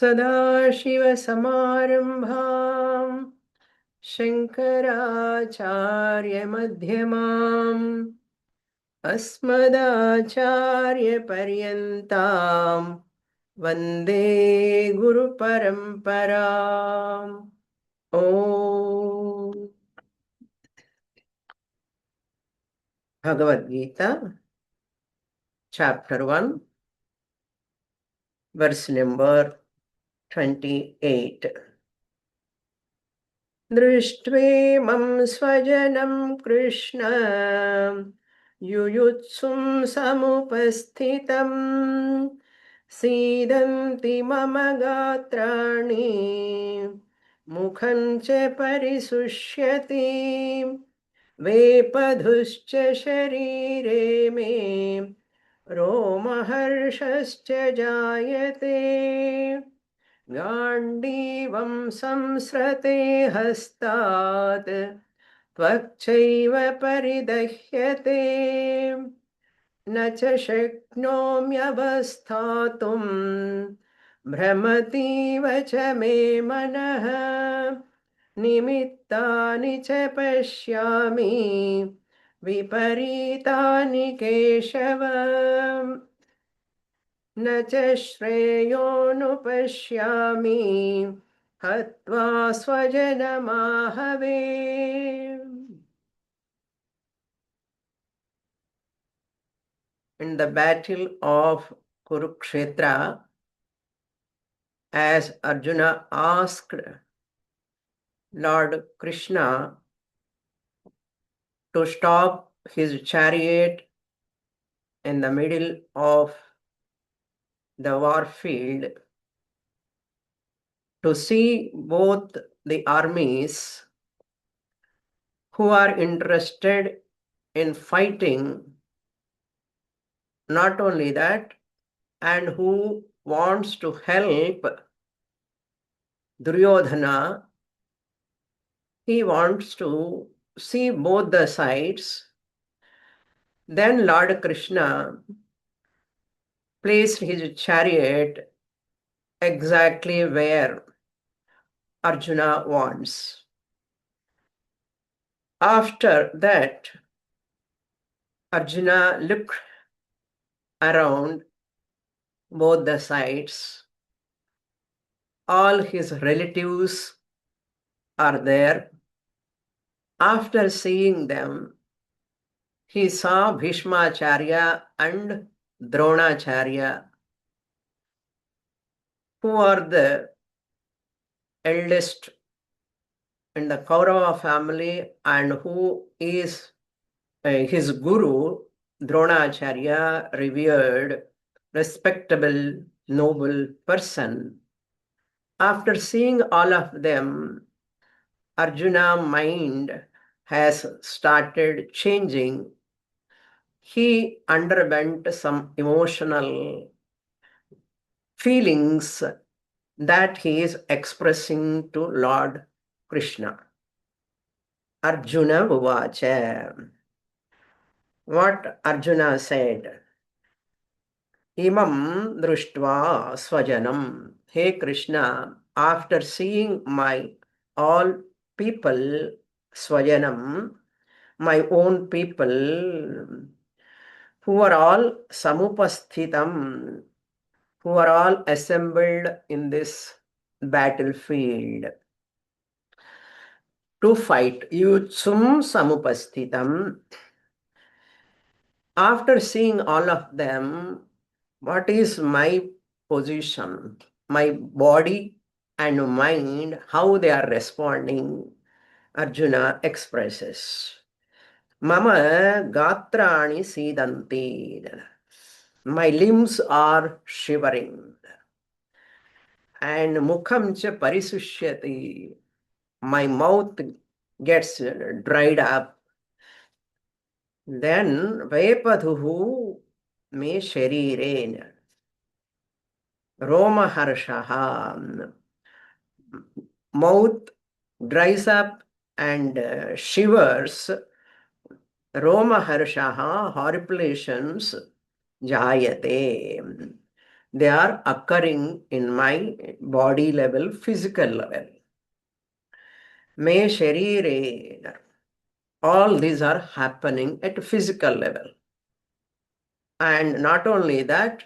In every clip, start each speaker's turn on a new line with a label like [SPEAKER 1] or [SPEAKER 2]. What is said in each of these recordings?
[SPEAKER 1] सदाशिवसमारम्भां शङ्कराचार्यमध्यमाम् अस्मदाचार्यपर्यन्तां वन्दे गुरुपरम्पराम्। ॐ भगवद्गीता chapter 1 verse number 28. दृष्ट्वेमं स्वजनं कृष्ण युयुत्सुं समुपस्थितं सीदन्ति मम गात्राणि मुखं च परिशुष्यति वेपधुश्च शरीरे मे रोमहर्षश्च जायते गाण्डीवं संसृते हस्तात् त्वक्चैव परिदह्यते न च शक्नोम्यवस्थातुं भ्रमतीव च मे मनः निमित्तानि च पश्यामि विपरीतानि केशव न च श्रेयोनुपश्यामि हत्वा स्वजनमाहवे। In the battle of Kurukshetra, as Arjuna asked Lord Krishna to stop his chariot in the middle of the war field to see both the armies who are interested in fighting, not only that, and who wants to help Duryodhana. He wants to see both the sides. Then Lord Krishna placed his chariot exactly where Arjuna wants. After that, Arjuna looked around both the sides. All his relatives are there. After seeing them, he saw Bhishmacharya and Dronacharya, who are the eldest in the Kaurava family and who is his guru, Dronacharya, revered, respectable, noble person. After seeing all of them, Arjuna's mind has started changing. He underwent some emotional feelings that he is expressing to Lord Krishna. Arjuna Uvacha. What Arjuna said, Imam Društva Swajanam. Hey Krishna, after seeing my all people, Swajanam, my own people, who are all Samupasthitam, who are all assembled in this battlefield to fight. Yutsum Samupasthitam. After seeing all of them, what is my position, my body and mind, how they are responding? Arjuna expresses. Mama gatrani sidanti. My limbs are shivering. And mukham cha parisushyati. My mouth gets dried up. Then vepadhuhu me sharirena. Roma harshaha. Mouth dries up and shivers. Roma harshaha, horripilations, jayate. They are occurring in my body level, physical level. Me sharire. All these are happening at physical level. And not only that,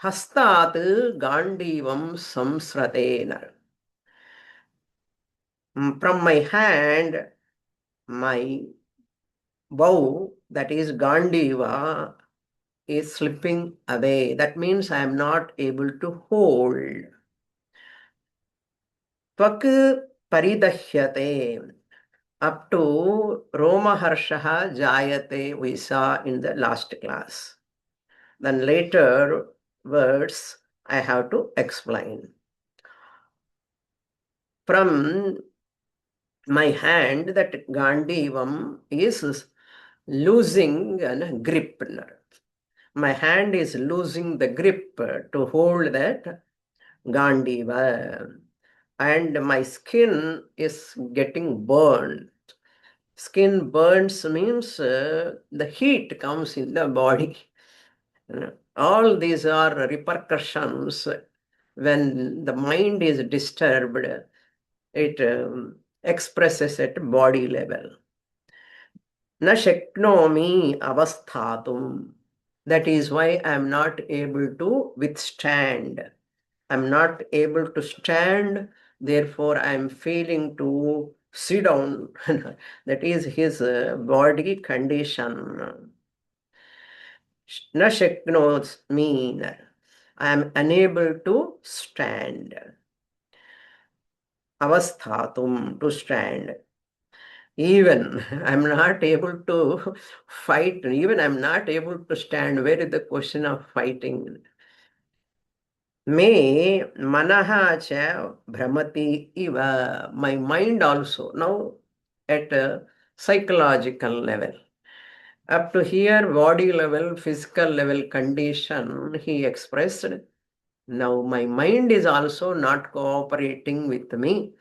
[SPEAKER 1] hastat gandivam samsratena. From my hand, my bow, that is gandiva, is slipping away. That means I am not able to hold. Tvak paridahyate. Up to Romaharshaha Jayate we saw in the last class. Then later words I have to explain. From my hand, that Gandivam is losing a grip. My hand is losing the grip to hold that Gandiva. And my skin is getting burned. Skin burns means the heat comes in the body. All these are repercussions when the mind is disturbed. It expresses at body level. Na shaknomi avasthatum. That is why I am not able to withstand. I am not able to stand. Therefore, I am failing to sit down. That is his body condition. Na shaknos mean I am unable to stand. Avasthatum, to stand. Even I'm not able to fight, even I'm not able to stand. Where is the question of fighting? Me manaha cha bhramati iva. My mind also, now at a psychological level. Up to here, body level, physical level condition, he expressed. Now my mind is also not cooperating with me.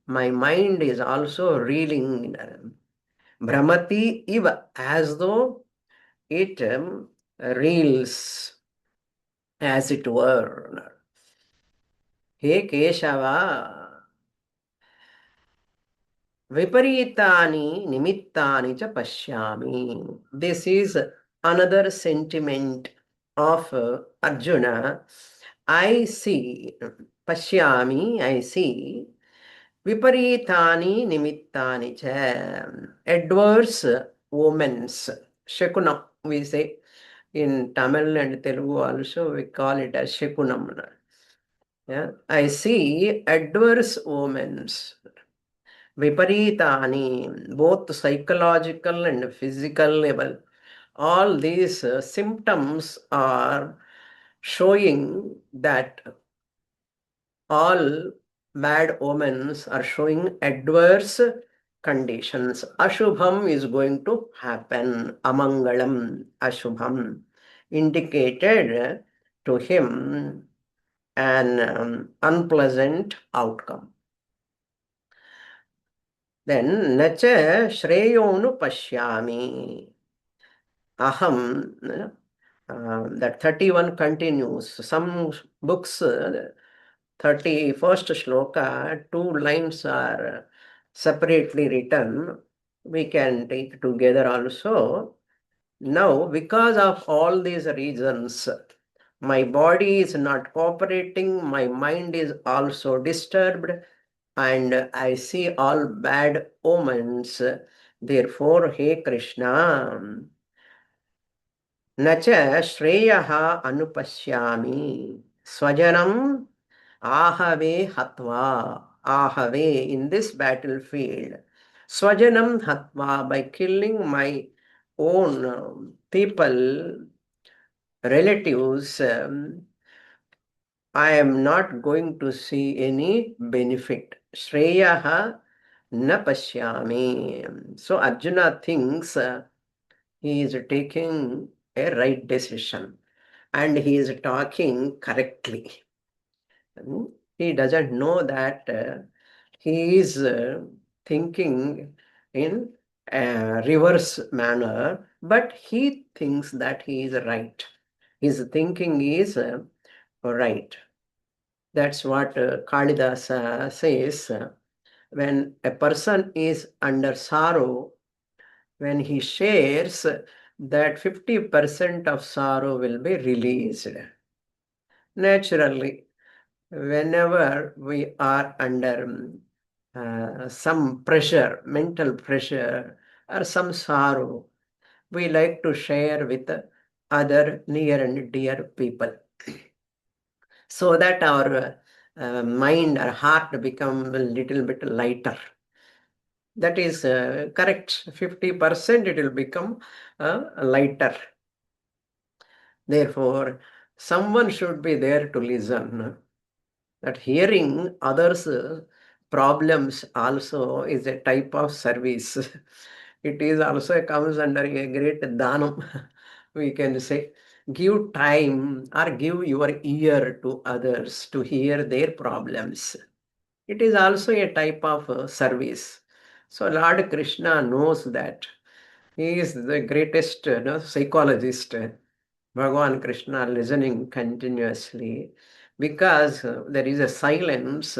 [SPEAKER 1] My mind is also reeling. Brahmati iva, as though it reels, as it were. He Keshava, viparitani nimittani cha pashyami. This is another sentiment of Arjuna. I see, pashyami, I see, viparitani nimittani cha, adverse omens, shakunam, we say. In Tamil and Telugu also, we call it as shakunam. Yeah? I see adverse omens, viparitani, both psychological and physical level. All these symptoms are showing that all bad omens are showing adverse conditions. Ashubham is going to happen. Amangalam, Ashubham, indicated to him an unpleasant outcome. Then, nacha shreyonu pashyami. Aham, that 31 continues. Some books, 31st shloka, 2 lines are separately written. We can take together also. Now, because of all these reasons, my body is not cooperating, my mind is also disturbed, and I see all bad omens. Therefore, hey Krishna, nacha shreyaha anupashyami swajanam ahave hatva. Ahave, in this battlefield, swajanam hatva, by killing my own people, relatives, I am not going to see any benefit. Shreyaha na pashyami. So Arjuna thinks he is taking a right decision and he is talking correctly. He doesn't know that he is thinking in a reverse manner, but he thinks that he is right. his thinking is right. That's what Kalidasa says. When a person is under sorrow, when he shares, that 50% of sorrow will be released. Naturally, whenever we are under some pressure, mental pressure, or some sorrow, we like to share with other near and dear people so that our mind or heart become a little bit lighter. That is correct. 50% it will become lighter. Therefore, someone should be there to listen. That hearing others' problems also is a type of service. It is also comes under a great dhanam, we can say. Give time or give your ear to others to hear their problems. It is also a type of service. So Lord Krishna knows that. He is the greatest psychologist. Bhagavan Krishna listening continuously because there is a silence.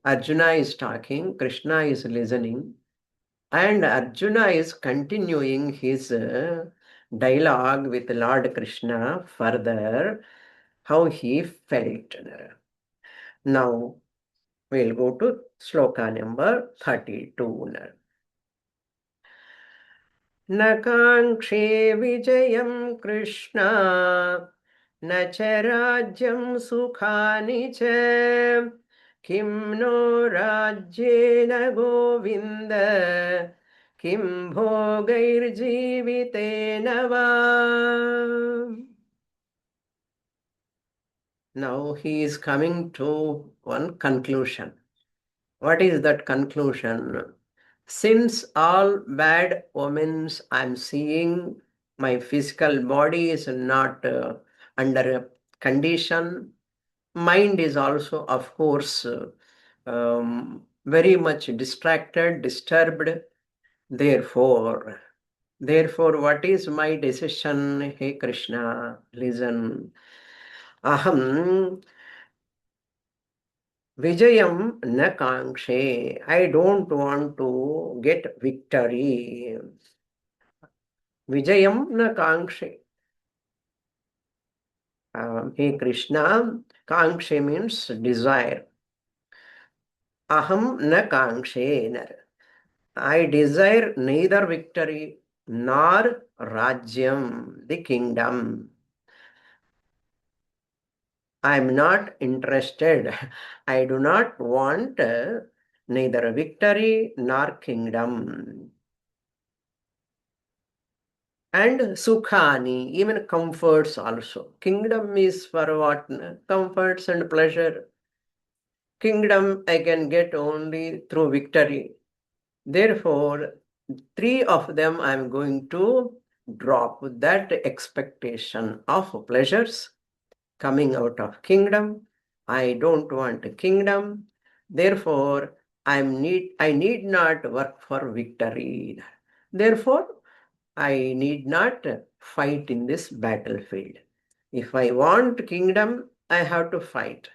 [SPEAKER 1] Arjuna is talking, Krishna is listening, and Arjuna is continuing his dialogue with Lord Krishna further, how he felt. Now we'll go to sloka number 32. न काङ्क्षे विजयं कृष्ण न च राज्यं सुखानि च किं no राज्येन Govind किं भोगैर्जीवितेन वा. Now he is coming to one conclusion. What is that conclusion? Since all bad omens I'm seeing, my physical body is not under a condition. Mind is also, of course, very much distracted, disturbed. Therefore, what is my decision? Hey Krishna, listen. Aham Vijayam na kangshe. I don't want to get victory. Vijayam na kangshe. Hey Krishna, kangshe means desire. Aham na kangshe. I desire neither victory nor rajyam, the kingdom. I am not interested. I do not want neither victory nor kingdom. And sukhani, even comforts also. Kingdom is for what? Comforts and pleasure. Kingdom I can get only through victory. Therefore, three of them I am going to drop that expectation of pleasures coming out of kingdom. I don't want a kingdom. Therefore, I need not work for victory. Therefore, I need not fight in this battlefield. If I want kingdom, I have to fight.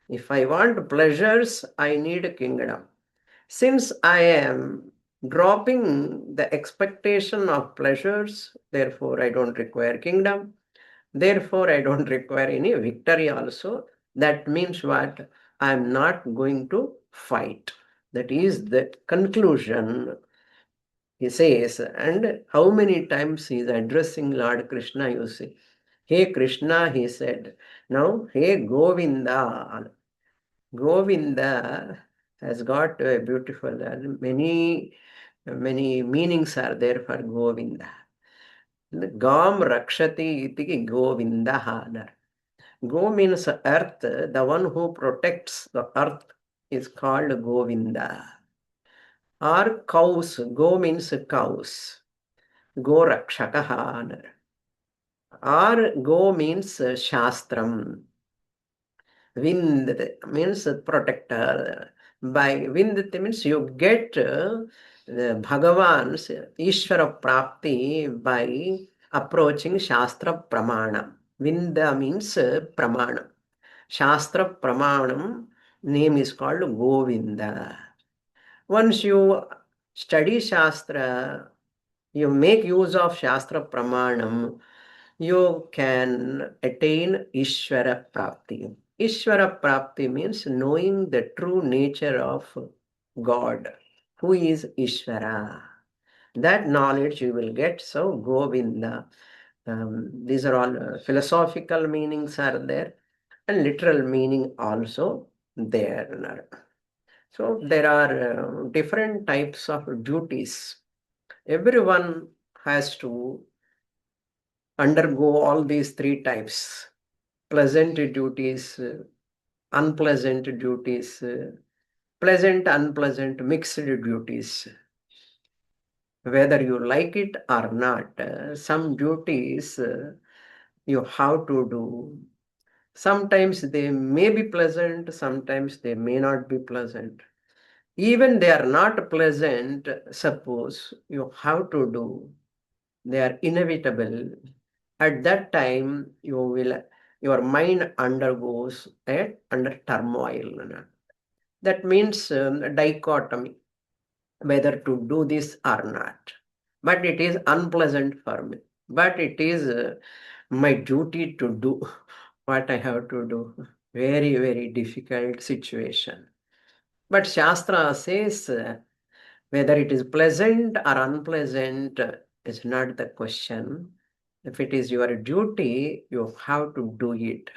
[SPEAKER 1] If I want pleasures, I need a kingdom. Since I am dropping the expectation of pleasures, therefore I don't require kingdom. Therefore, I don't require any victory also. That means what? I am not going to fight. That is the conclusion, he says. And how many times he is addressing Lord Krishna, you see. Hey Krishna, he said. Now, hey Govinda. Govinda has got a beautiful, many meanings are there for Govinda. Gam rakshati iti Govinda. Go means earth, the one who protects the earth is called Govinda. Or cows, go means cows. Go rakshakaha. Or go means shastram. Vind means protector. By Vind means you get Bhagavan's Ishvara Prapti by approaching Shastra Pramana. Vinda means Pramana. Shastra Pramanam name is called Govinda. Once you study Shastra, you make use of Shastra Pramanam, you can attain Ishvara Prapti. Ishvara Prapti means knowing the true nature of God. Who is Ishvara? That knowledge you will get. So Govinda. These are all philosophical meanings are there and literal meaning also there. So there are different types of duties. Everyone has to undergo all these three types: pleasant duties, unpleasant duties, pleasant, unpleasant, mixed duties. Whether you like it or not, some duties you have to do. Sometimes they may be pleasant, sometimes they may not be pleasant. Even they are not pleasant, suppose you have to do, they are inevitable. At that time, your mind undergoes under turmoil. That means dichotomy, whether to do this or not. But it is unpleasant for me. But it is my duty to do what I have to do. Very, very difficult situation. But Shastra says whether it is pleasant or unpleasant is not the question. If it is your duty, you have to do it.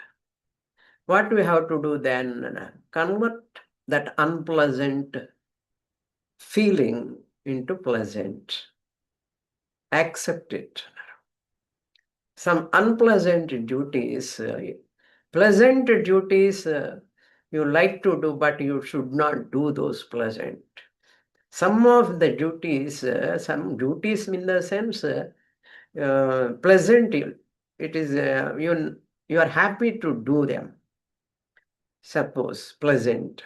[SPEAKER 1] What we have to do then? Convert that unpleasant feeling into pleasant. Accept it. Some unpleasant duties, pleasant duties you like to do, but you should not do those pleasant. Some of the duties, some duties in the sense, pleasant, it is, you are happy to do them, suppose, pleasant.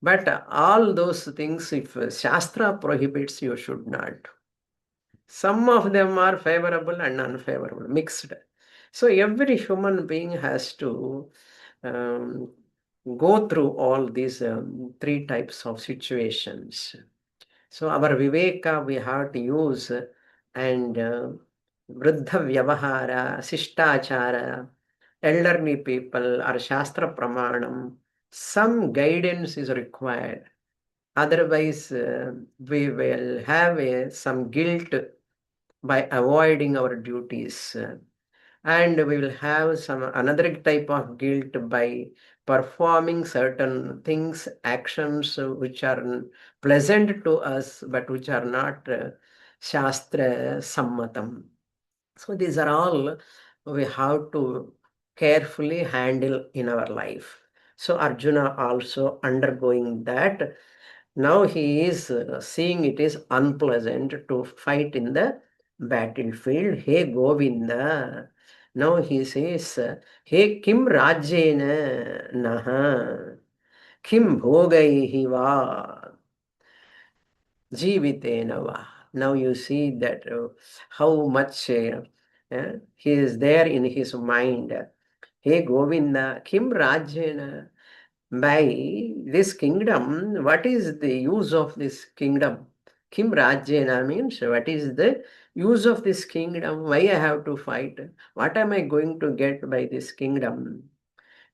[SPEAKER 1] But all those things, if Shastra prohibits, you should not. Some of them are favorable and unfavorable, mixed. So every human being has to um, go through all these three types of situations. So our Viveka we have to use and Vruddha Vyavahara, Sishtachara, elderly people or Shastra Pramanam, some guidance is required. Otherwise, we will have some guilt by avoiding our duties. And we will have some another type of guilt by performing certain things, actions which are pleasant to us, but which are not Shastra Sammatam. So these are all we have to carefully handle in our life. So Arjuna also undergoing that. Now he is seeing it is unpleasant to fight in the battlefield. Hey Govinda. Now he says, Hey Kim Rajyena Naha Kim Bhogaihi Va Jivitena Va. Now you see that how much he is there in his mind. Hey Govinda, Kim Rajyena. By this kingdom, what is the use of this kingdom? Kim Rajyena means what is the use of this kingdom? Why I have to fight? What am I going to get by this kingdom?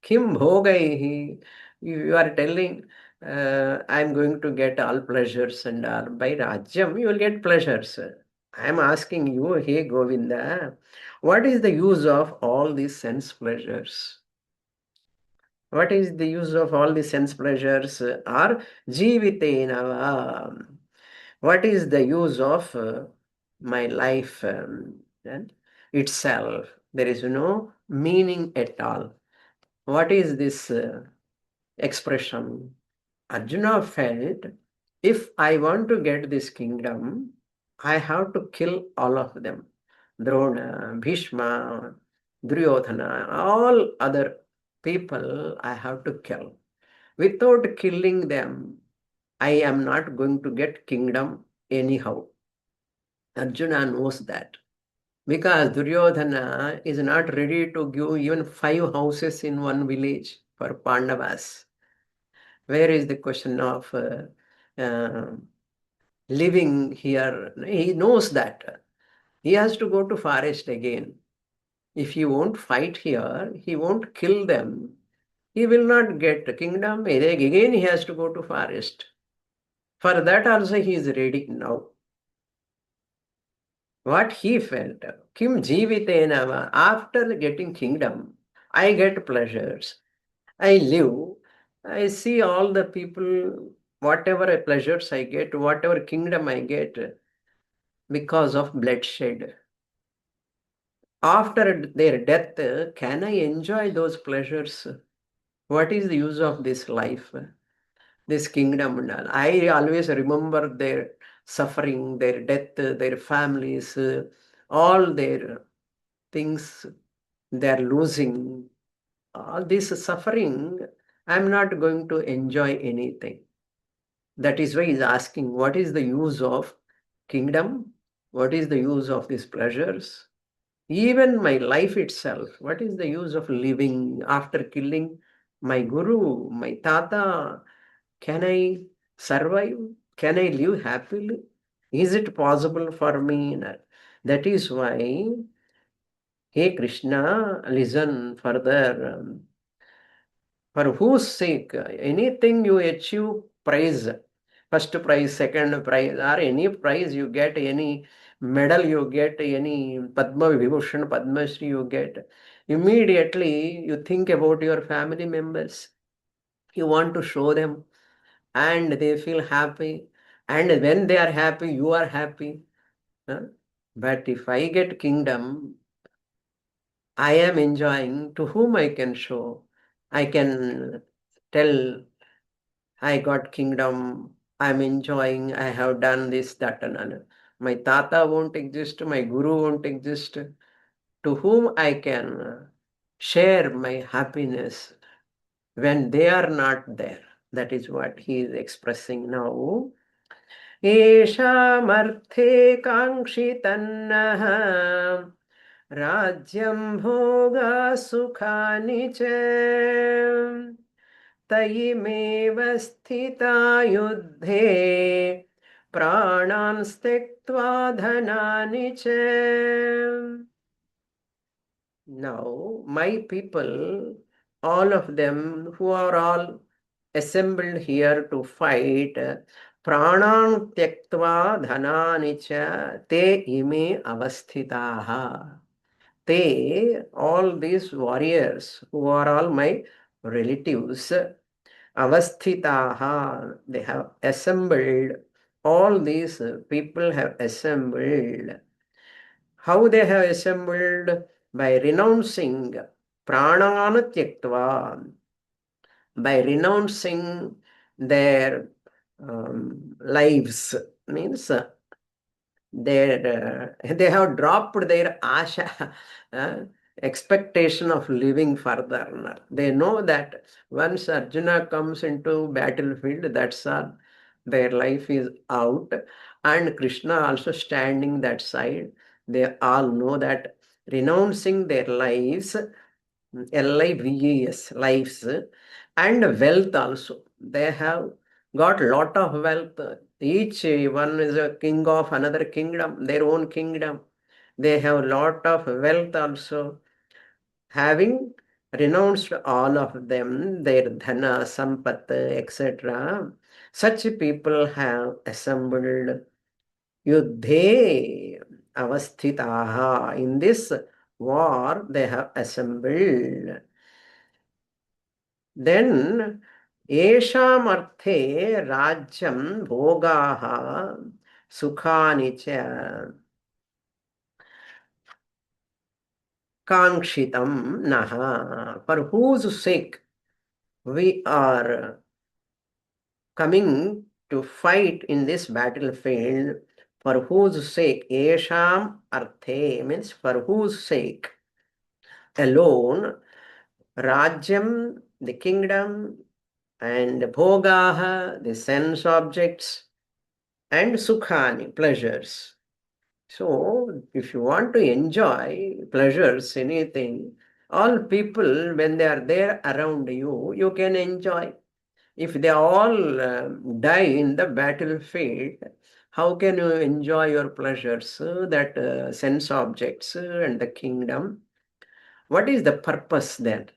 [SPEAKER 1] Kim Bhogaihi, you are telling I am going to get all pleasures and all. By Rajyam, you will get pleasures. I am asking you, hey Govinda, what is the use of all these sense pleasures? What is the use of all the sense pleasures? Or jivitena? What is the use of my life itself? There is no meaning at all. What is this expression? Arjuna felt, if I want to get this kingdom, I have to kill all of them. Drona, Bhishma, Duryodhana, all other people I have to kill. Without killing them, I am not going to get kingdom anyhow. Arjuna knows that. Because Duryodhana is not ready to give even 5 houses in one village for Pandavas. Where is the question of uh, living here? He knows that. He has to go to forest again. If he won't fight here, he won't kill them. He will not get kingdom. Again, he has to go to forest. For that also he is ready now. What he felt, Kim Jivitena, after getting kingdom, I get pleasures. I live, I see all the people, whatever pleasures I get, whatever kingdom I get, because of bloodshed. After their death, can I enjoy those pleasures? What is the use of this life, this kingdom? And all? I always remember their suffering, their death, their families, all their things they are losing. All this suffering, I'm not going to enjoy anything. That is why he's asking, what is the use of kingdom? What is the use of these pleasures? Even my life itself, what is the use of living after killing my guru, my tata? Can I survive? Can I live happily? Is it possible for me? That is why, hey Krishna, listen further. For whose sake, anything you achieve, prize, first prize, second prize, or any prize you get, any medal you get, any Padma Vibhushan, Padma Shri you get, immediately you think about your family members. You want to show them, and they feel happy. And when they are happy, you are happy. Huh? But if I get kingdom, I am enjoying, to whom I can show. I can tell I got kingdom, I'm enjoying, I have done this, that, and another. My tata won't exist, my guru won't exist. To whom I can share my happiness when they are not there. That is what he is expressing now. येषामर्थे काङ्क्षितन्नः राज्यं भोगा सुखानि च तयिमेव स्थिता युद्धे प्राणान् त्यक्त्वा धनानि च. Now, my people, all of them who are all assembled here to fight, pranan tyaktva dhanani cha te ime avasthitaha. They, all these warriors who are all my relatives, avasthitaha, they have assembled, all these people have assembled. How they have assembled? By renouncing pranana tyaktva, by renouncing their lives, means they have dropped their asha, expectation of living further. They know that once Arjuna comes into battlefield, that's all, their life is out. And Krishna also standing that side. They all know that renouncing their lives, lives, lives, and wealth also. They have got lot of wealth. Each one is a king of another kingdom, their own kingdom. They have lot of wealth also. Having renounced all of them, their dhana, sampat, etc., such people have assembled yuddhe avasthitaha. In this war, they have assembled. Then येषाम् अर्थे राज्यं भोगाः सुखानि च काङ्क्षितं नः. For whose sake we are coming to fight in this battlefield, for whose sake, येषाम् अर्थे means for whose sake alone, Rajyam, the kingdom, and bhogaha, the sense objects, and sukhani, pleasures. So, if you want to enjoy pleasures, anything, all people, when they are there around you, you can enjoy. If they all die in the battlefield, how can you enjoy your pleasures, that sense objects and the kingdom? What is the purpose then?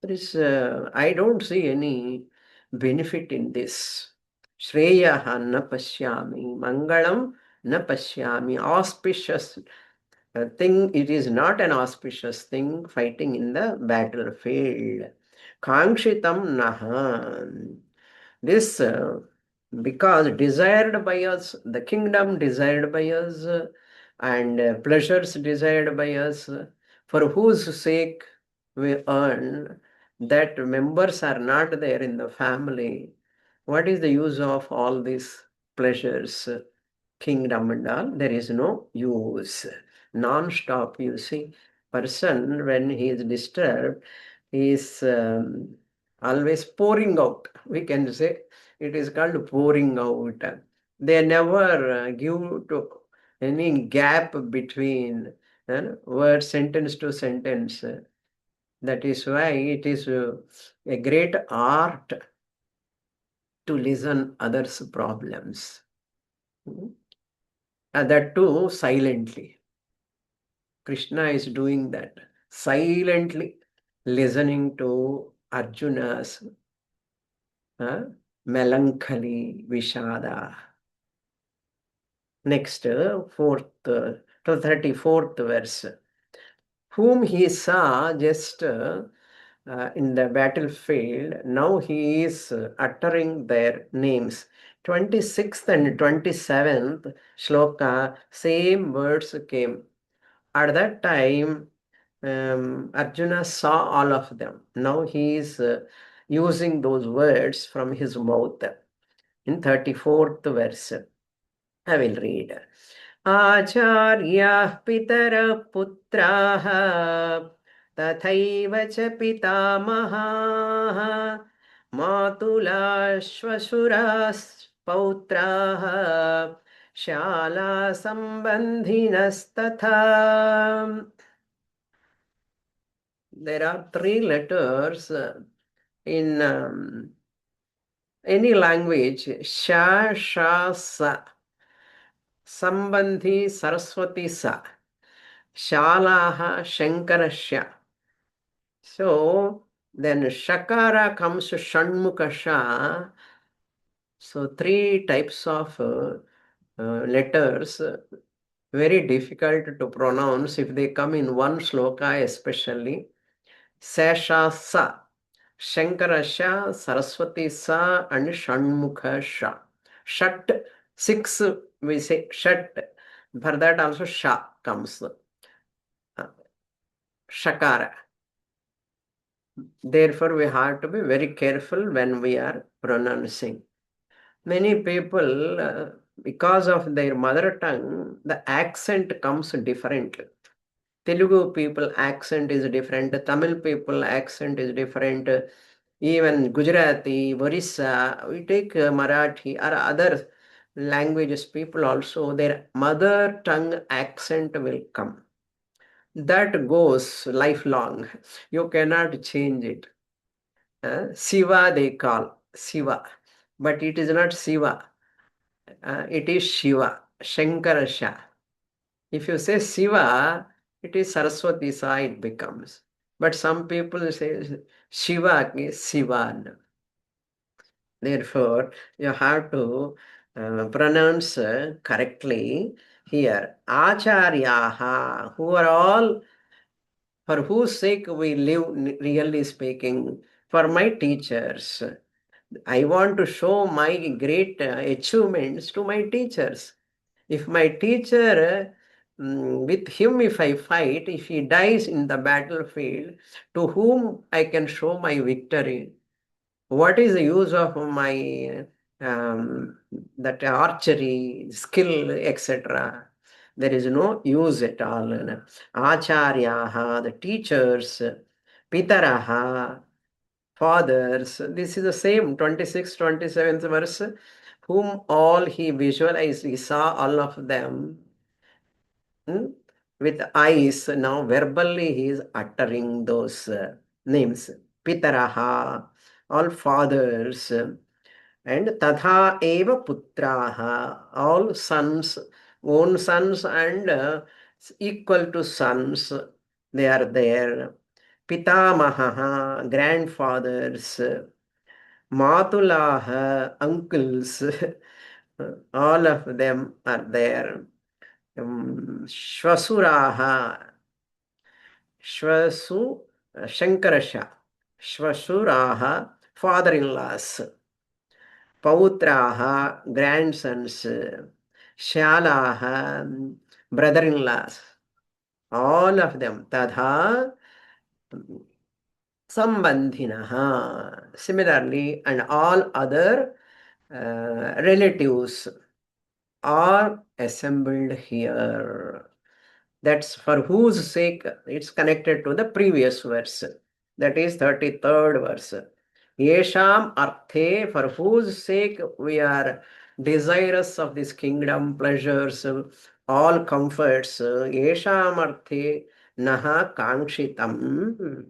[SPEAKER 1] I don't see any benefit in this. Shreyaha na pashyami, mangalam na pashyami, auspicious thing. It is not an auspicious thing fighting in the battlefield. Kangshitam naha. This because desired by us, the kingdom desired by us, and pleasures desired by us, for whose sake we earn, that members are not there in the family. What is the use of all these pleasures, kingdom and all? There is no use. Non-stop, you see, person when he is disturbed, he is always pouring out. We can say it is called pouring out. They never give to any gap between word, sentence to sentence. That is why it is a great art to listen others' problems. And that too silently. Krishna is doing that silently, listening to Arjuna's melancholy, Vishada. Next, fourth, 34th verse. Whom he saw just in the battlefield, now he is uttering their names. 26th and 27th shloka, same words came. At that time, Arjuna saw all of them. Now he is using those words from his mouth. In 34th verse, I will read. आचार्याः पितरः पुत्राः तथैव च पितामहाः मातुलाः श्वशुराः पौत्राः शालासम्बन्धिनस्तथा. There are three letters in any language. Sha, Sha, Sa. Sambandhi Saraswati Sa. Shalaha Shankarasya. So then Shakara comes to Shanmukha Sha. So three types of letters, very difficult to pronounce if they come in one shloka especially. Sesha Sa, Shankara Sha, Saraswati Sa, and Shanmukha Sha. Shat, six, we say Shat. For that also Sha comes. Shakara. Therefore, we have to be very careful when we are pronouncing. Many people, because of their mother tongue, the accent comes differently. Telugu people accent is different, Tamil people accent is different, even Gujarati, Orissa, we take Marathi or other languages people also, their mother tongue accent will come. That goes lifelong. You cannot change it. Siva they call, Siva. But it is not Siva. It is Shiva, Shankara Shah. If you say Siva, it is Saraswati Sa, it becomes. But some people say Shiva is Sivan. Therefore, you have to pronounce correctly here. Acharyaha, who are all, for whose sake we live, really speaking, for my teachers. I want to show my great achievements to my teachers. If my teacher, with him if I fight, if he dies in the battlefield, to whom I can show my victory? What is the use of my that archery skill, etc.? There is no use at all. Acharyaha, the teachers, pitaraha, fathers. This is the same 26th, 27th verse. Whom all he visualized, he saw all of them. with eyes. Now verbally he is uttering those names. Pitaraha, all fathers. And Tadha Eva Putraha, all sons, own sons and equal to sons, they are there. Pitamaha, grandfathers. Matulaha, uncles, all of them are there. Shvasuraha, Shvasu, Shankarasha, Shvasuraha, father-in-laws. Pautraha, grandsons. Shalaha, brother-in-laws. All of them. Tadha, Sambandhinaha. Similarly, and all other relatives are assembled here. That's for whose sake it's connected to the previous verse. That is 33rd verse. Yesham arthe, for whose sake we are desirous of this kingdom, pleasures, all comforts. Yesham arthe naha kangshitam.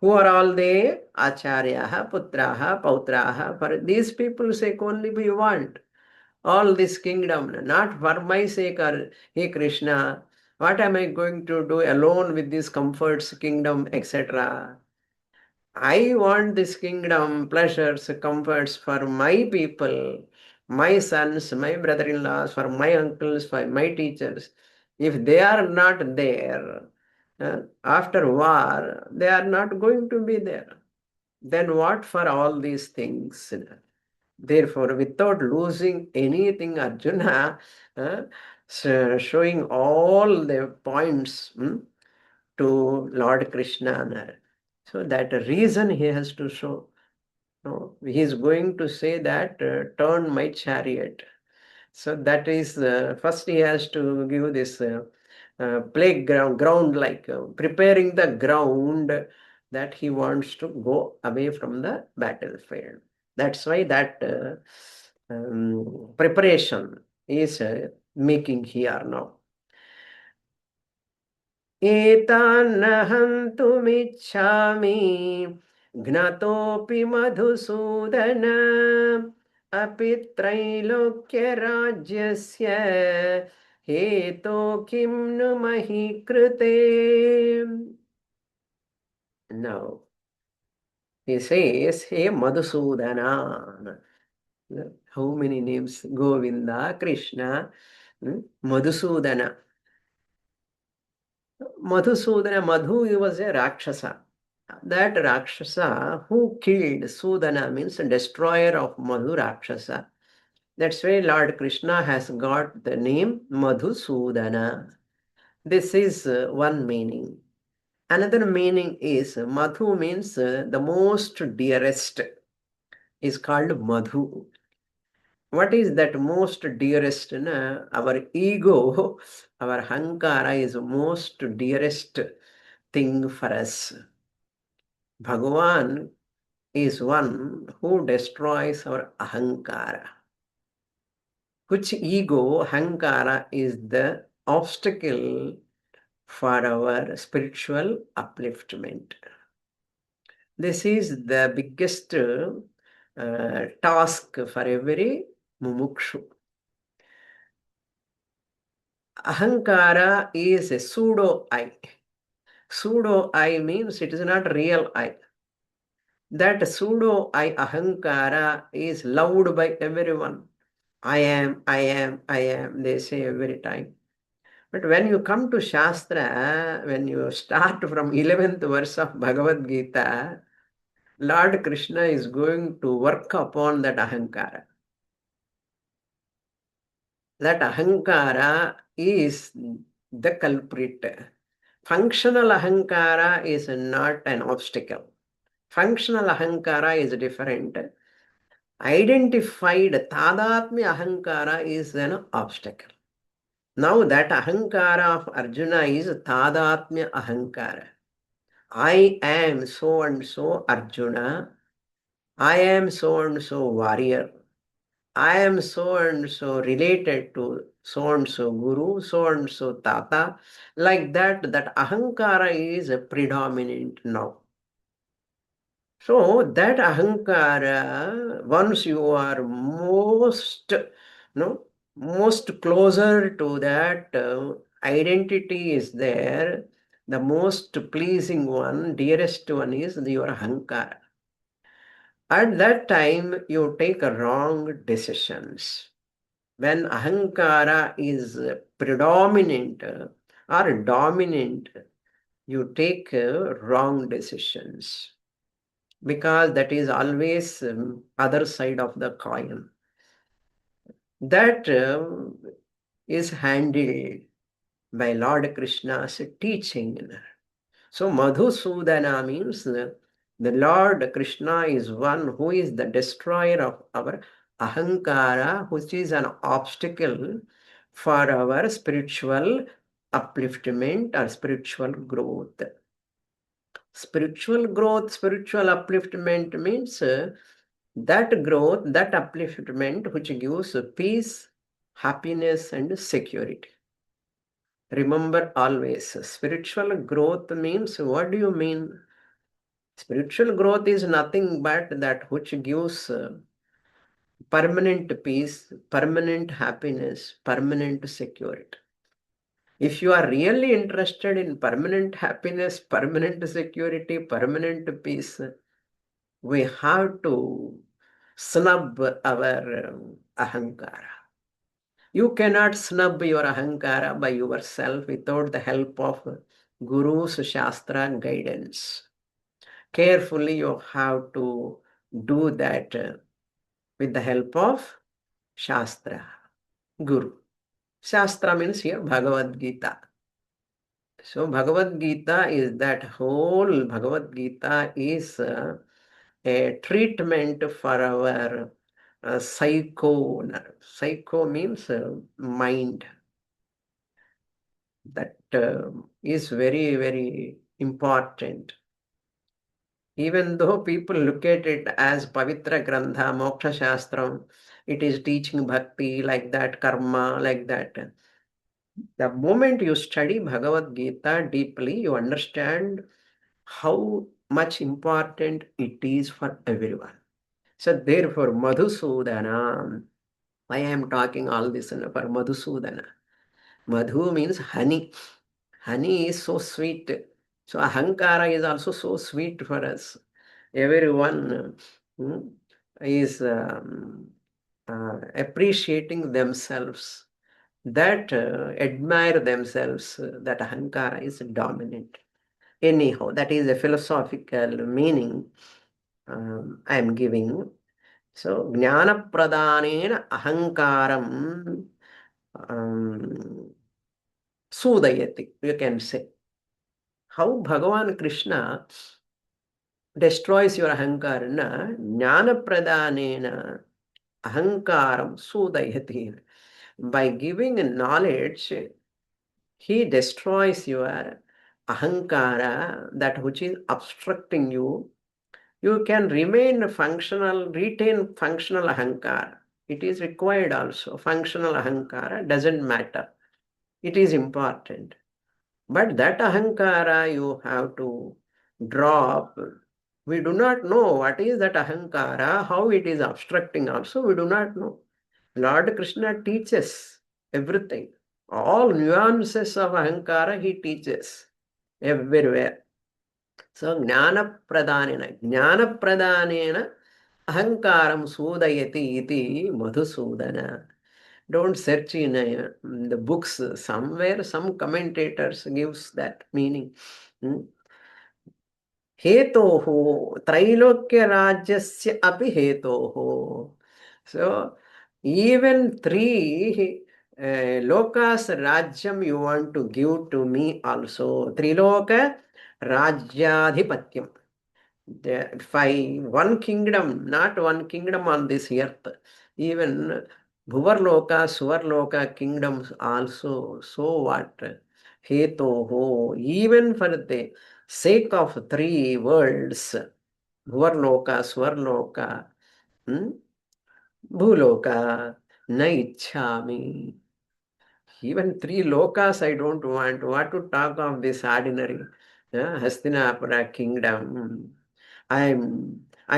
[SPEAKER 1] Who are all they? Acharyaha, putraha, pautraha. For these people's sake only we want all this kingdom, not for my sake or, hey Krishna, what am I going to do alone with these comforts, kingdom, etc. I want this kingdom, pleasures, comforts for my people, my sons, my brother-in-laws, for my uncles, for my teachers. If they are not there, after war, they are not going to be there. Then what for all these things? Therefore, without losing anything, Arjuna showing all the points to Lord Krishna. So that reason he has to show. No, he is going to say that turn my chariot. So that is first he has to give this playground, ground like preparing the ground that he wants to go away from the battlefield. That's why that preparation is making here now. एतान्नहन्तुमिच्छामि ज्ञातोऽपि Madhusudan अपि त्रैलोक्यराज्यस्य हेतो किं नु महि कृते. Now he says, hey Madhusudana. How many names? Govinda, Krishna, Madhusudana. Madhusudana, Madhu was a Rakshasa. That Rakshasa who killed Sudana means destroyer of Madhu Rakshasa. That's why Lord Krishna has got the name Madhusudana. This is one meaning. Another meaning is Madhu means the most dearest is called Madhu. What is that most dearest? Our ego, our hankara is most dearest thing for us. Bhagavan is one who destroys our ahankara. Which ego, hankara, is the obstacle for our spiritual upliftment. This is the biggest task for every mumukshu. Ahankara is a pseudo I. Pseudo I means it is not real I. That pseudo I, ahankara, is loved by everyone. I am, they say every time. But when you come to Shastra, when you start from 11th verse of Bhagavad Gita, Lord Krishna is going to work upon that ahankara. That ahankara is the culprit. Functional ahankara is not an obstacle. Functional ahankara is different. Identified tadatmya ahankara is an obstacle. Now that ahankara of Arjuna is tadatmya ahankara. I am so and so Arjuna. I am so and so warrior. I am so and so related to so and so guru, so and so tata. Like that, that ahankara is predominant now. So that ahankara, once you are most closer to that identity is there, the most pleasing one, dearest one is your ahankara. At that time, you take wrong decisions. When ahankara is predominant or dominant, you take wrong decisions, because that is always other side of the coin. That is handled by Lord Krishna's teaching. So Madhusudana means the Lord Krishna is one who is the destroyer of our ahankara, which is an obstacle for our spiritual upliftment or spiritual growth. Spiritual growth, spiritual upliftment means that growth, that upliftment which gives peace, happiness, and security. Remember always, spiritual growth means, what do you mean? Spiritual growth is nothing but that which gives permanent peace, permanent happiness, permanent security. If you are really interested in permanent happiness, permanent security, permanent peace, we have to snub our ahankara. You cannot snub your ahankara by yourself without the help of Guru's Shastra guidance. Carefully, you have to do that with the help of Shastra, Guru. Shastra means here Bhagavad Gita. So Bhagavad Gita is that whole Bhagavad Gita is a treatment for our psycho. Psycho means mind. That is very, very important. Even though people look at it as Pavitra Grantha, Moksha Shastram, it is teaching bhakti like that, karma like that. The moment you study Bhagavad Gita deeply, you understand how much important it is for everyone. So therefore, Madhusudana, why I am talking all this for Madhusudana. Madhu means honey. Honey is so sweet. So ahankara is also so sweet for us. Everyone is appreciating themselves, that admire themselves, that ahankara is dominant. Anyhow, that is a philosophical meaning I am giving. So, jnana pradanena ahankaram sudayati, you can say. How Bhagavan Krishna destroys your ahankara? Jnana pradanena ahankaram sudayati. By giving knowledge, he destroys your ahankara, that which is obstructing you. You can remain functional, retain functional ahankara. It is required also. Functional ahankara doesn't matter. It is important. But that ahankara you have to drop. We do not know what is that ahankara, how it is obstructing also, we do not know. Lord Krishna teaches everything. All nuances of ahankara he teaches everywhere. So jnana pradanena ahankaram sudayati iti Madhusudana. Don't search in the books. Somewhere some commentators gives that meaning. Hetoho, Trailokya Rajyasya api hetoho. So even three lokas rajyam you want to give to me also. Triloka Rajyadhipatyam. Five, one kingdom, not one kingdom on this earth. Even Bhuvarloka, Suvarloka kingdoms also. So what? Hetoho, even for the sake of three worlds, Bhuvarloka, Suvarloka, Bhuloka, na ichhami. Even three lokas I don't want. What to talk of this ordinary Hastinapura kingdom? I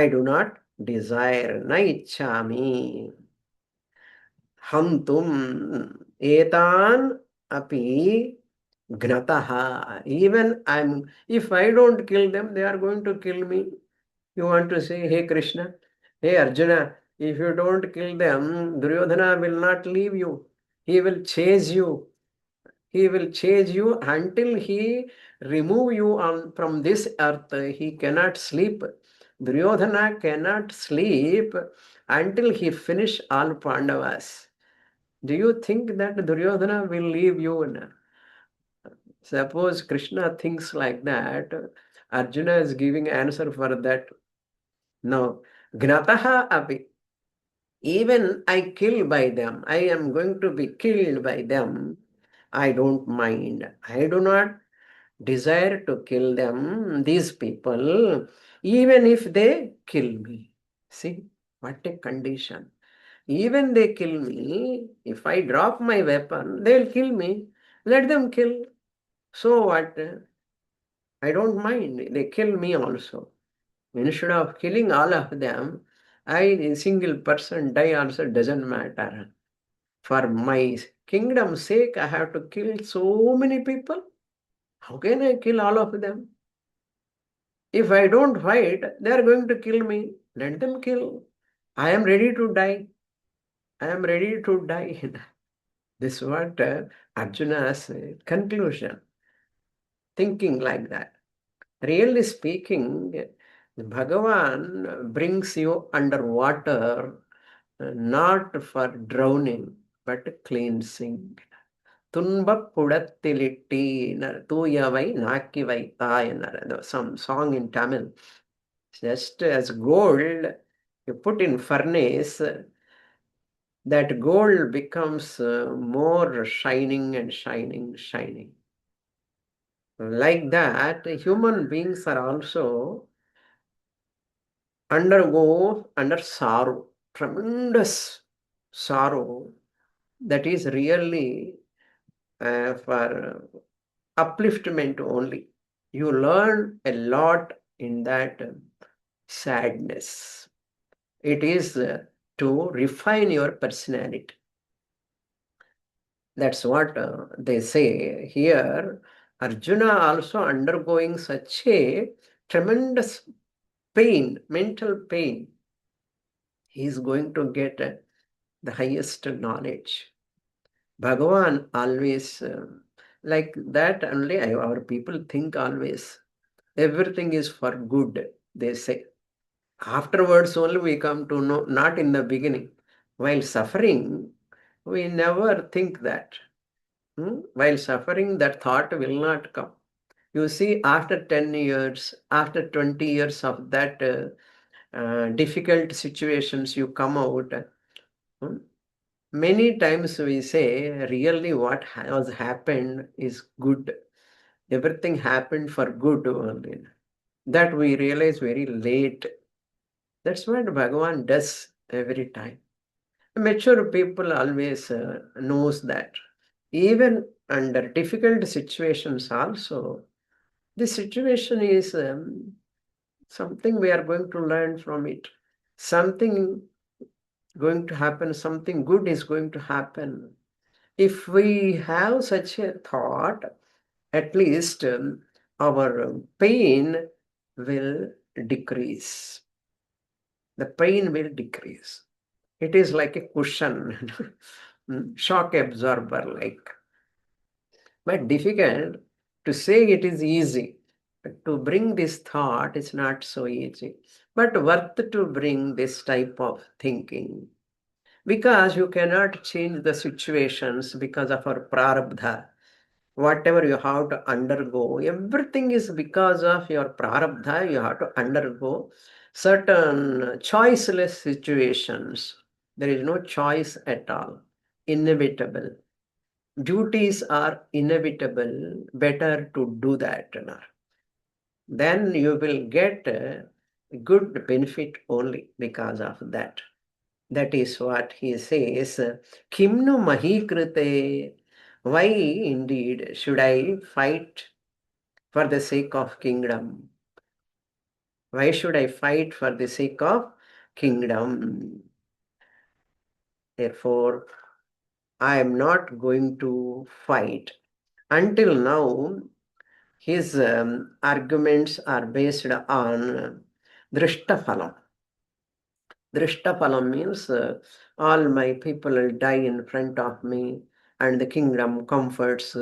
[SPEAKER 1] do not desire. Na ichchami. Hantum etan api gnataha. Even if I don't kill them, they are going to kill me. You want to say, hey Krishna, hey Arjuna, if you don't kill them, Duryodhana will not leave you. He will chase you. He will chase you until he remove you from this earth. He cannot sleep. Duryodhana cannot sleep until he finish all Pandavas. Do you think that Duryodhana will leave you? Suppose Krishna thinks like that, Arjuna is giving answer for that. No. Gnataha api. Even I kill by them, I am going to be killed by them. I don't mind. I do not desire to kill them, these people, even if they kill me. See, what a condition. Even they kill me, if I drop my weapon, they'll kill me. Let them kill. So what? I don't mind. They kill me also. Instead of killing all of them, a single person die also doesn't matter. For my kingdom's sake, I have to kill so many people. How can I kill all of them? If I don't fight, they are going to kill me. Let them kill. I am ready to die. I am ready to die. This is what Arjuna's conclusion. Thinking like that. Really speaking, Bhagavan brings you underwater not for drowning, but cleansing. Tunba pudattilitti, tuyavai naki vaitaya, some song in Tamil. Just as gold, you put in furnace, that gold becomes more shining and shining, shining. Like that, human beings are also undergo under sorrow, tremendous sorrow that is really for upliftment only. You learn a lot in that sadness. It is to refine your personality. That's what they say here. Arjuna also undergoing such a tremendous pain, mental pain. He is going to get the highest knowledge. Bhagavan always, like that only our people think always. Everything is for good, they say. Afterwards only we come to know, not in the beginning. While suffering, we never think that. While suffering, that thought will not come. You see, after 10 years, after 20 years of that difficult situations, you come out. Many times we say, really what has happened is good. Everything happened for good only. That we realize very late. That's what Bhagavan does every time. Mature people always knows that. Even under difficult situations also, the situation is something we are going to learn from it. Something going to happen, something good is going to happen. If we have such a thought, at least our pain will decrease. The pain will decrease. It is like a cushion, shock absorber like. But difficult to say it is easy. To bring this thought is not so easy. But worth to bring this type of thinking. Because you cannot change the situations because of our prarabdha. Whatever you have to undergo, everything is because of your prarabdha. You have to undergo certain choiceless situations. There is no choice at all. Inevitable. Duties are inevitable. Better to do that. Then you will get good benefit only because of that. That is what he says. Kimnu mahikrite Why indeed should I fight for the sake of kingdom? Why should I fight for the sake of kingdom? Therefore, I am not going to fight. Until now, his arguments are based on Drishtaphalam. Drishtaphalam means all my people will die in front of me, and the kingdom, comforts,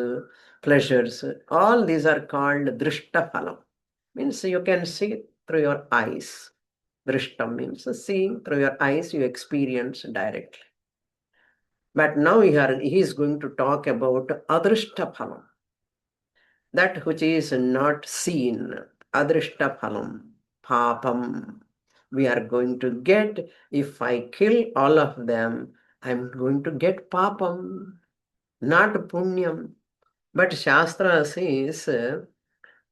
[SPEAKER 1] pleasures, all these are called Drishtaphalam. Means you can see through your eyes. Drishtam means seeing through your eyes, you experience directly. But now he is going to talk about Adrishtaphalam, that which is not seen, Adrishtaphalam, Papam. We are going to get, if I kill all of them, I'm going to get Papam, not Punyam. But Shastra says,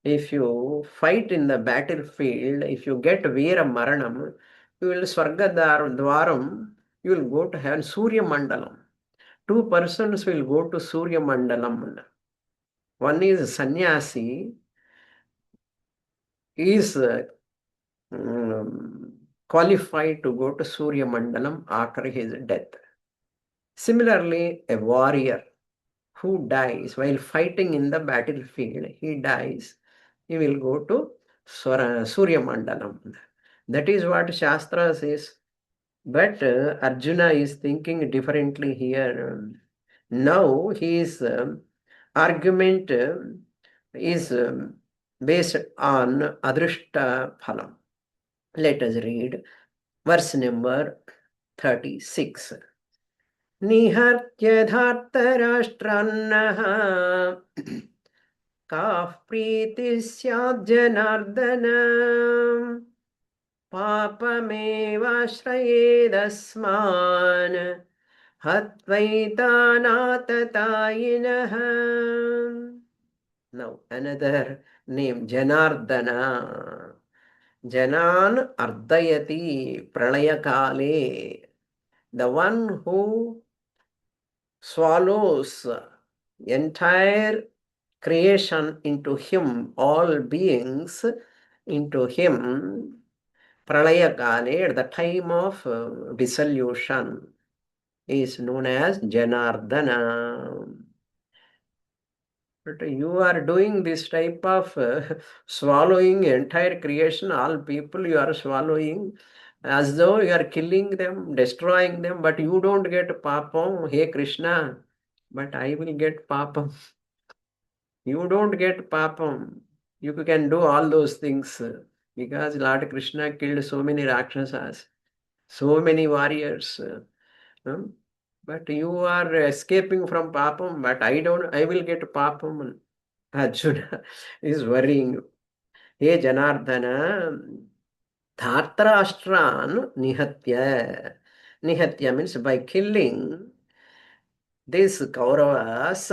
[SPEAKER 1] if you fight in the battlefield, if you get Veera Maranam, you will Dwaram, you will go to heaven, Surya Mandalam. Two persons will go to Surya Mandalam. One is sannyasi, is qualified to go to Surya Mandalam after his death. Similarly, a warrior who dies while fighting in the battlefield, he dies, he will go to Surya Mandalam. That is what Shastra says. But Arjuna is thinking differently here. Now his argument is based on Adrishta Phalam. Let us read verse number 36. Nihartya dhartarashtrannah kah priti syad janardana papamevashrayedasman hatvaitanatatayilah. Now another name, Janardana. Janan ardayati pralayakale. The one who swallows entire creation into him, all beings into him, pralayakale, at the time of dissolution, is known as Janardana. But you are doing this type of swallowing entire creation, all people you are swallowing as though you are killing them, destroying them, but you don't get papam, hey Krishna, but I will get papam. You don't get papam. You can do all those things because Lord Krishna killed so many Rakshasas, so many warriors. Hmm? But you are escaping from papam, but I will get papam. Arjuna is worrying. Hey Janardana, Dhartarashtran nihatya. Nihatya means by killing these Kauravas,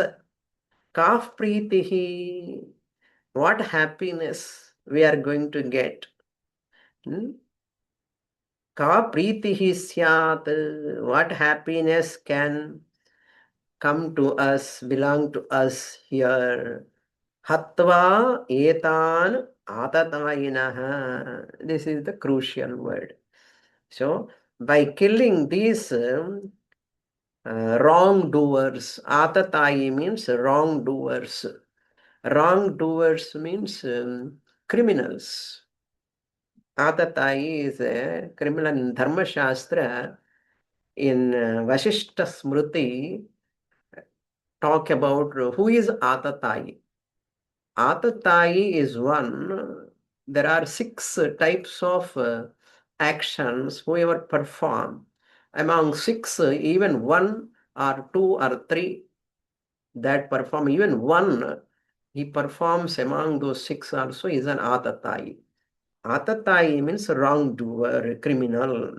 [SPEAKER 1] kaf pritihi, what happiness we are going to get? Ka pritihi syat, what happiness can come to us, belong to us here? Hatva etan atatayinaha. This is the crucial word. So, by killing these wrongdoers, atatayi means wrongdoers. Wrongdoers means criminals. Atatayi is a criminal in Dharma Shastra. In Vasishta Smriti, talk about who is Atatayi. Atatayi is one. There are 6 types of actions whoever perform. Among 6, even 1 or 2 or 3 that perform, even 1, he performs among those 6 also is an Atatayi. Atatayi means wrongdoer, criminal.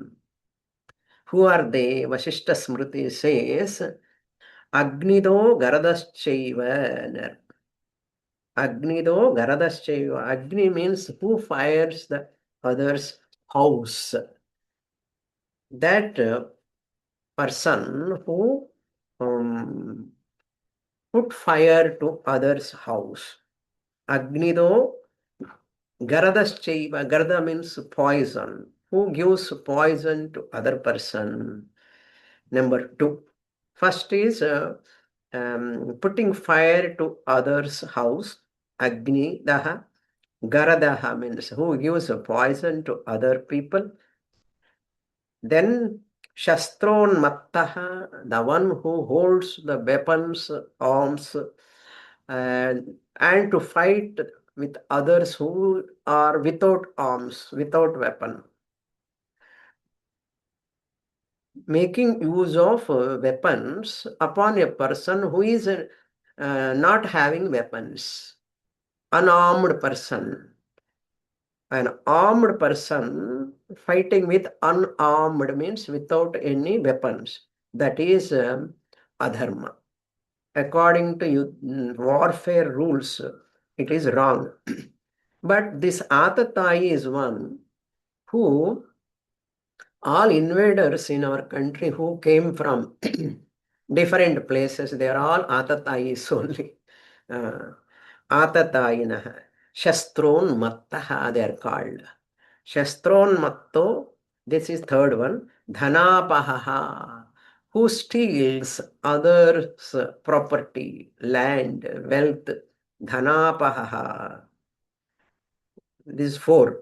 [SPEAKER 1] Who are they? Vasishta Smriti says, Agnido Garadaschaiva. Agnido Garadaschaiva. Agni means who fires the other's house. That person who put fire to others' house. Agnido Garadaschaiva. Garada means poison. Who gives poison to other person? Number two. First is putting fire to others' house. Agni daha. Garadaha means who gives poison to other people. Then Shastron Mattaha, the one who holds the weapons, arms, and to fight with others who are without arms, without weapon. Making use of weapons upon a person who is not having weapons, unarmed person. An armed person fighting with unarmed means without any weapons. That is adharma. According to warfare rules, it is wrong. But this Atatai is one who all invaders in our country who came from different places, they are all Atatayis only. Atatayinah. Shastron Mattaha, they are called. Shastron Matto, this is third one. Dhanapahaha, who steals others' property, land, wealth. Dhanapahaha. This is four.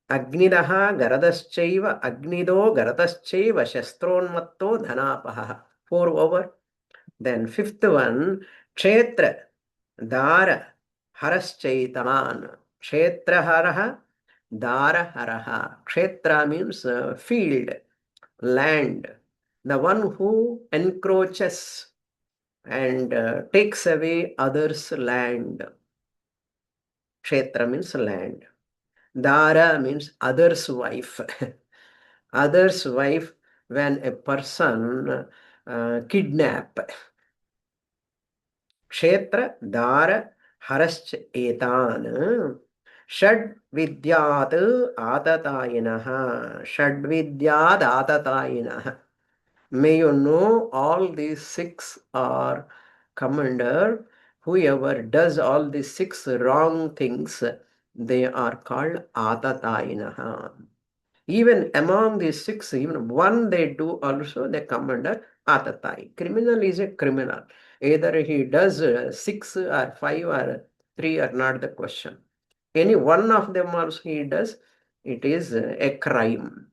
[SPEAKER 1] Agnidaha Garadaschaiva, Agnido Garadaschaiva, Shastronmatto Dhanapaha. Four over. Then fifth one, Kshetra Dara Haraschaitaman. Kshetra Haraha Dara Haraha. Kshetra means field, land. The one who encroaches and takes away others' land. Kshetra means land. Dara means other's wife. Other's wife when a person kidnap. Kshetra Dara Harascha Etan. Shad Vidyat Atatayinaha. Shad Vidyat Atatayinaha. May you know all these six are come under whoever does all these six wrong things, they are called Atatayinaha. Even among these six, even one they do also, they come under Atatai. Criminal is a criminal. Either he does six or five or three are not the question. Any one of them also he does, it is a crime.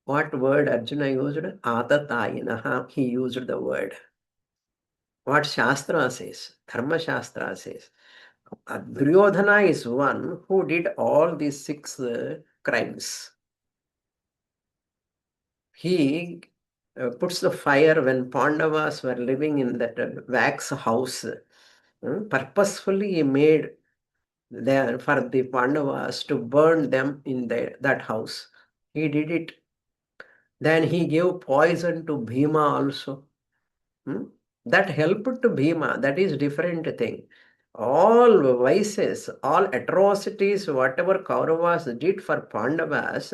[SPEAKER 1] What word Arjuna used? Atatayinaha, he used the word. What Shastra says, Dharma Shastra says. Duryodhana is one who did all these six crimes. He puts the fire when Pandavas were living in that wax house. Purposefully he made there for the Pandavas to burn them in that house. He did it. Then he gave poison to Bhima also. That helped to Bhima. That is different thing. All vices, all atrocities, whatever Kauravas did for Pandavas,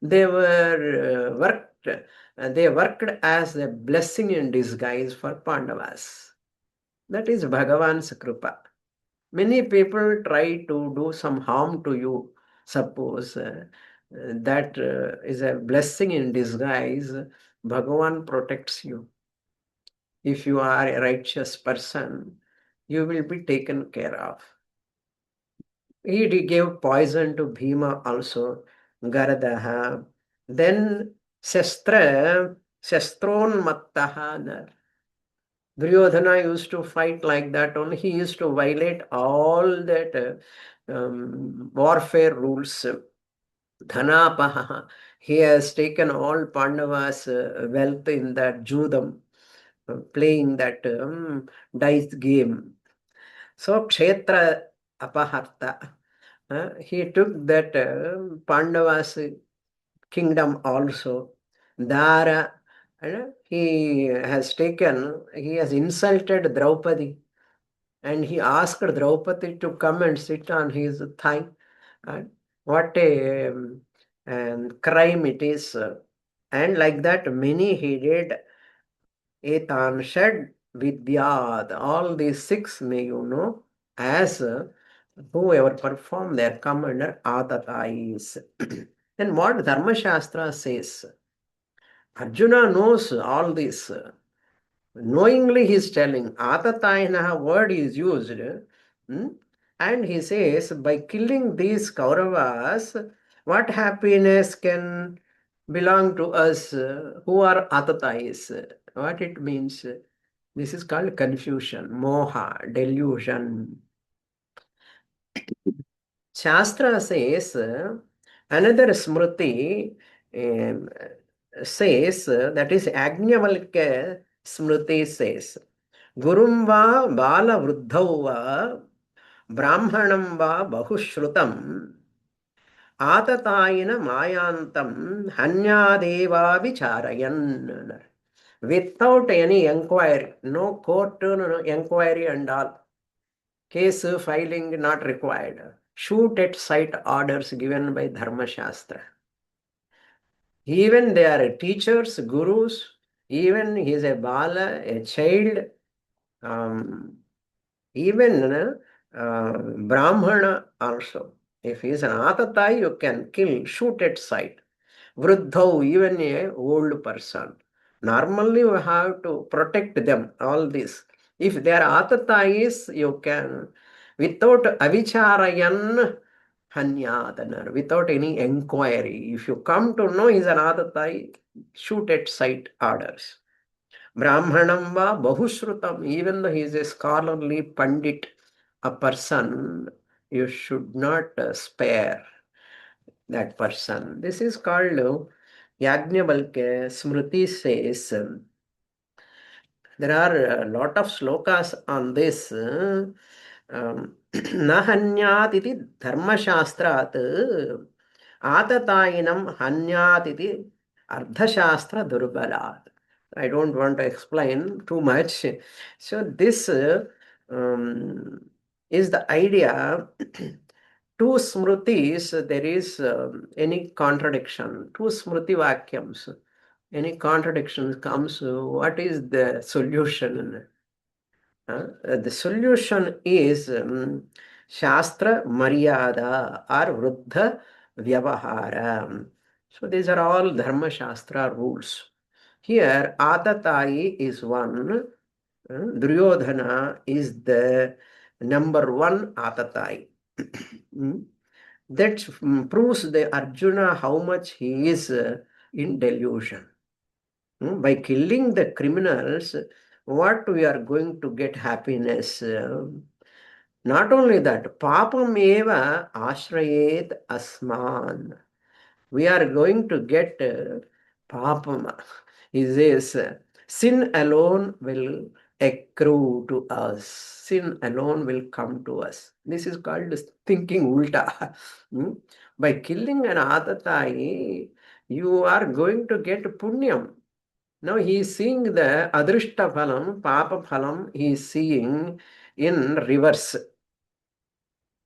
[SPEAKER 1] they were they worked as a blessing in disguise for Pandavas. That is Bhagavan's Kripa. Many people try to do some harm to you. Suppose that is a blessing in disguise. Bhagavan protects you. If you are a righteous person, you will be taken care of. He gave poison to Bhima also, Garadaha. Then Shastron Mattaha. Duryodhana used to fight like that only. He used to violate all that warfare rules. Dhanapaha. He has taken all Pandavas' wealth in that Judam, playing that dice game. So Kshetra Apaharta. He took that Pandavas kingdom also. Dara, he has insulted Draupadi, and he asked Draupadi to come and sit on his thigh. What a crime it is. And like that, many he did. Etan Shad Vidyat. All these six may you know as whoever perform their come under Atatais. Then what Dharma Shastra says? Arjuna knows all this. Knowingly he is telling. Atatayana word is used. hmm, And he says, by killing these Kauravas, what happiness can belong to us who are Atatais? What it means? This is called confusion, moha, delusion. Shastra says, another Smriti says, that is Agnavalkya Smriti says, Gurum va bala vruddhau va brahmanam va bahushrutam atatayina mayantam hanyadeva vicharayan. Without any inquiry, no court, no inquiry and all. Case filing not required. Shoot at sight orders given by Dharma Shastra. Even they are teachers, gurus, even he is a bala, a child, even Brahmana also. If he is an Atatai, you can kill, shoot at sight. Vruddhau, even a old person. Normally you have to protect them, all this. If they are Atatais, you can, without avicharayan hanyadanar, without any inquiry. If you come to know he is an Atatai, shoot at sight orders. Brahmanam va bahushrutam, even though he is a scholarly pandit, a person, you should not spare that person. This is called Yajnavalkya Smriti says. There are a lot of slokas on this. Na hanyat iti dharma shastrat atatayinam hanyat iti ardhashastra durbalat. I don't want to explain too much. So this is the idea. Two smritis, there is any contradiction. Two smriti vakyams, any contradiction comes, what is the solution? The solution is Shastra Maryada or Vruddha Vyavahara. So these are all Dharma Shastra rules. Here, Atatai is one, Duryodhana is the number one Atatai. That proves the Arjuna how much he is in delusion. By killing the criminals, what we are going to get happiness? Not only that, papam eva ashrayet asman. We are going to get papam. He says, sin alone will accrue to us. Sin alone will come to us. This is called thinking ulta. By killing an Atatai, you are going to get punyam. Now he is seeing the adrishta phalam, papa phalam, he is seeing in reverse.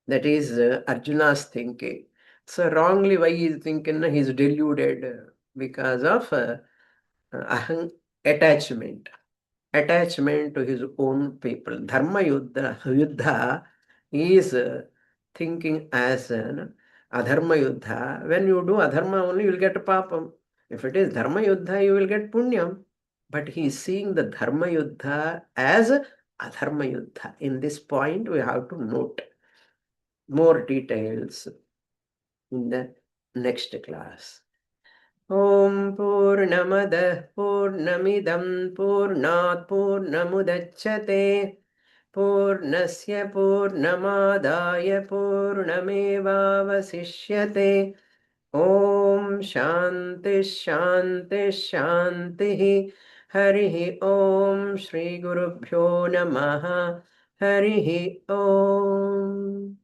[SPEAKER 1] That is Arjuna's thinking. So wrongly, why he is thinking? He is deluded because of attachment. Attachment to his own people. Dharma yuddha is thinking as an adharma yuddha. When you do adharma only, you will get papam. If it is dharma yuddha, you will get punyam. But he is seeing the dharma yuddha as adharma yuddha. In this point, we have to note more details in the next class. Om Purnamada Purnamidam Purnat Purnamudachyate Purnasya Purnamadaya Purnamevavasishyate. Om Shanti Shanti Shanti. Harihi Om Shri Gurubhyo Namaha. Harihi Om.